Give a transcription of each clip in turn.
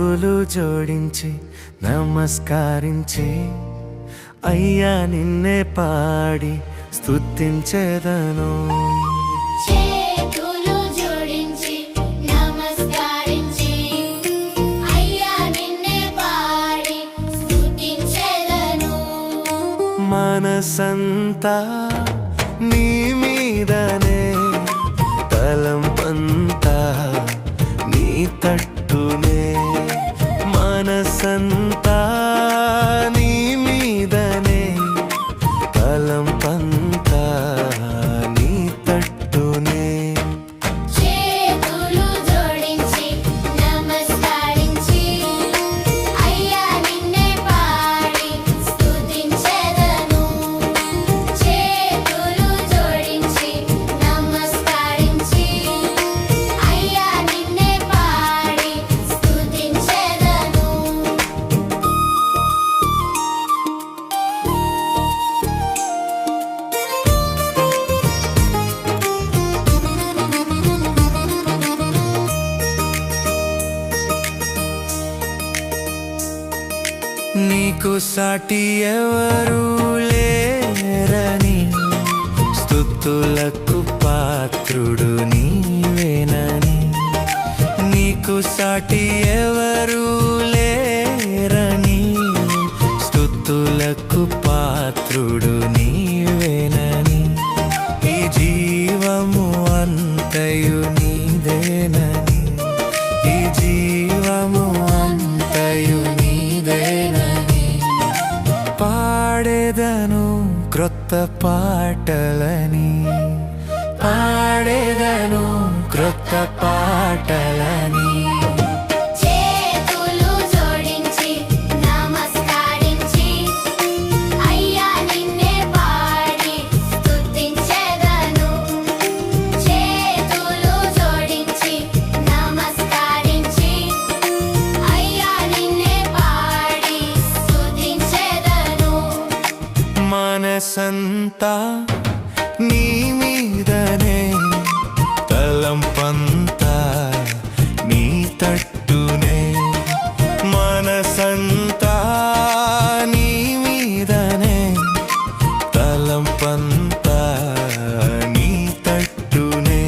చేతులు జోడించి నమస్కరించి అయ్యా నిన్నే పాడి స్తుతించెదను. చేతులు జోడించి నమస్కరించి అయ్యా నిన్నే పాడి స్తుతించెదను. మనసంతా నీ మీదనే, తలంపంతా నీ తట్టునే. మనసంతా నీ మీదనే, తలంపంతా నీ తట్టునే. చేతులు జోడించి నమస్కరించి అయ్యా నిన్నే పాడి స్తుతించెదను. చేతులు జోడించి నమస్కరించి అయ్యా నిన్నే పాడి స్తుతించెదను. నీకు సాటి ఎవరు లేరని, స్తుతులకు పాత్రుడు నీవేనని. నీకు సాటి ఎవరు లేరని, స్తుతులకు పాత్రుడు నీవేనని. ఈ జీవము అంతయు నీదేనని, ఈ జీవము అంతయు నీదేనని. పాడేదను క్రొత్త పాటలని, పాడేదను క్రొత్త పాటలని. చేతులు జోడించి నమస్కరించి అయ్యా నిన్నే పాడి స్తుతించెదను. చేతులు జోడించి నమస్కరించి అయ్యా నిన్నే పాడి స్తుతించెదను. మనసంతా నీ మీదనే, తలంపంతా నీ తట్టునే. మనసంతా నీ మీదనే, తలంపంతా నీ తట్టునే.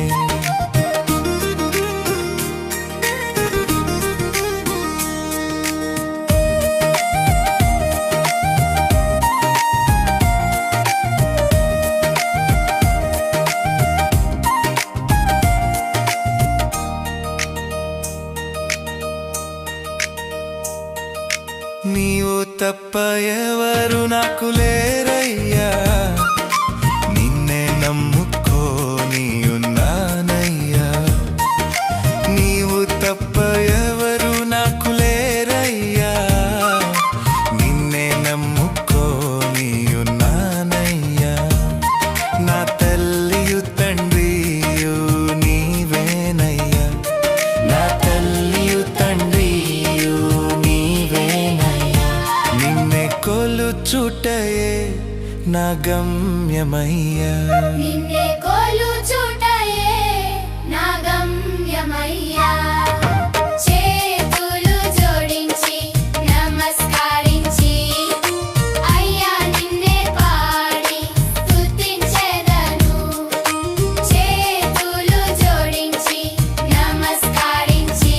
నీవు తప్ప ఎవరు నాకు లేరయ్యా, నిన్నే నమ్ముకోని ఉన్నానయ్యా. నీవు తప్ప ఎవరు నాకు లేరయ్యా, నిన్నే నమ్ముకోని ఉన్నానయ్యా. నా తల్లియు తండ్రియు నీవేనయ్యా, నా తల్లియు తండ్రియు నీవేనయ్యా. నిన్నే కొలుచుటయే నా గమ్యమయ్యా, నిన్నే కొలుచుటయే నా గమ్యమయ్యా. చేతులు జోడించి నమస్కరించి అయ్యా నిన్నే పాడి స్తుతించెదను. చేతులు జోడించి నమస్కరించి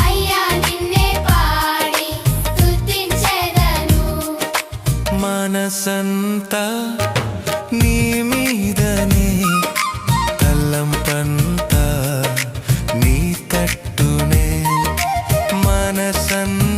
అయ్యా నిన్నే పాడి స్తుతించెదను. మనసంతా నీ మీదనే, తలంపంతా నీ తట్టునే. మనసంతా